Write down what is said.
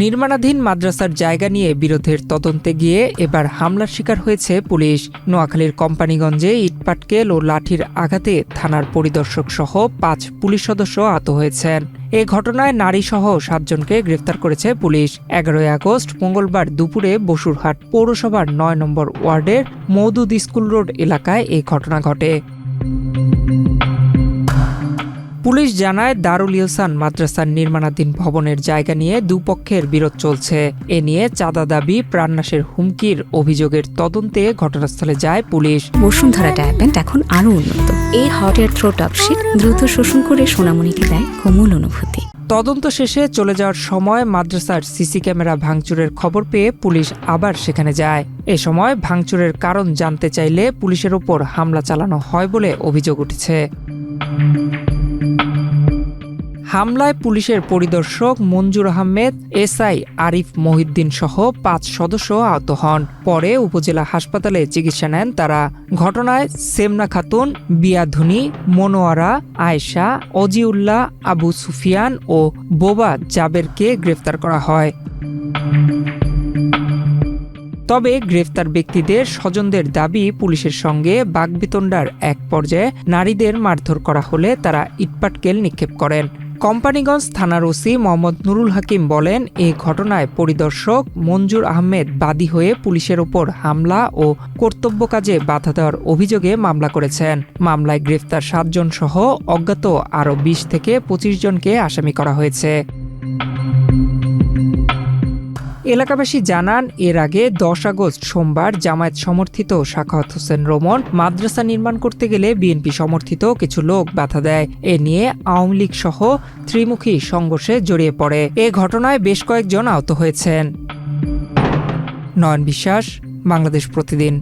নির্মাণাধীন মাদ্রাসার জায়গা নিয়ে বিরোধের তদন্তে গিয়ে এবার হামলার শিকার হয়েছে পুলিশ। নোয়াখালীর কোম্পানিগঞ্জে ইটপাটকেল ও লাঠির আঘাতে থানার পরিদর্শক সহ ৫ পুলিশ সদস্য আহত হয়েছেন। এ ঘটনায় নারীসহ ৭ জনকে গ্রেফতার করেছে পুলিশ। ১১ আগস্ট মঙ্গলবার দুপুরে বসুরহাট পৌরসভার ৯ নম্বর ওয়ার্ডের মওদুদ স্কুল রোড এলাকায় এই ঘটনা ঘটে। পুলিশ জানায়, দারুল ইহসান মাদ্রাসার নির্মাণাধীন ভবনের জায়গা নিয়ে দুপক্ষের বিরোধ চলছে। এ নিয়ে চাঁদা দাবি, প্রাণনাশের হুমকির অভিযোগের তদন্তে ঘটনাস্থলে যায় পুলিশ। বসুন্ধরা ডায়াপেন্ট এখন আরো উন্নত। এই হট এয়ার থ্রো টপশিট দ্রুত শোষণ করে সোনামণিকে দেয় কোমল অনুভূতি। তদন্ত শেষে চলে যাওয়ার সময় মাদ্রাসার সিসি ক্যামেরা ভাঙচুরের খবর পেয়ে পুলিশ আবার সেখানে যায়। এ সময় ভাঙচুরের কারণ জানতে চাইলে পুলিশের ওপর হামলা চালানো হয় বলে অভিযোগ উঠেছে। হামলায় পুলিশের পরিদর্শক মঞ্জুর আহমেদ, এসআই আরিফ মহিউদ্দিন সহ ৫ সদস্য আহত হন। পরে উপজেলা হাসপাতালে চিকিৎসা নেন তারা। ঘটনায় সেমনা খাতুন, বিয়াধুনী, মনোয়ারা, আয়েশা, অজিউল্লাহ, আবু সুফিয়ান ও বোবা জাবেরকে গ্রেফতার করা হয়। তবে গ্রেফতার ব্যক্তিদের স্বজনদের দাবি, পুলিশের সঙ্গে বাকবিতণ্ডার এক পর্যায়ে নারীদের মারধর করা হলে তারা ইটপাটকেল নিক্ষেপ করেন। কোম্পানিগঞ্জ থানার ওসি মোহাম্মদ নুরুল হাকিম বলেন, এই ঘটনায় পরিদর্শক মঞ্জুর আহমেদ বাদী হয়ে পুলিশের ওপর হামলা ও কর্তব্য কাজে বাধা দেওয়ার অভিযোগে মামলা করেছেন। মামলায় গ্রেফতার ৭ জন সহ অজ্ঞাত আরও ২০ থেকে ২৫ জনকে আসামি করা হয়েছে। এলাকাবাসী জানান, এর আগে ১০ আগস্ট সোমবার জামায়াত সমর্থিত সাখাওয়াত হোসেন রোমন মাদ্রাসা নির্মাণ করতে গেলে বিএনপি সমর্থিত কিছু লোক বাধা দেয়। এ নিয়ে আওয়ামী লীগ সহ ত্রিমুখী সংঘর্ষে জড়িয়ে পড়ে। এ ঘটনায় বেশ কয়েকজন আহত হয়েছেন। নয়ন বিশ্বাস, বাংলাদেশ প্রতিদিন।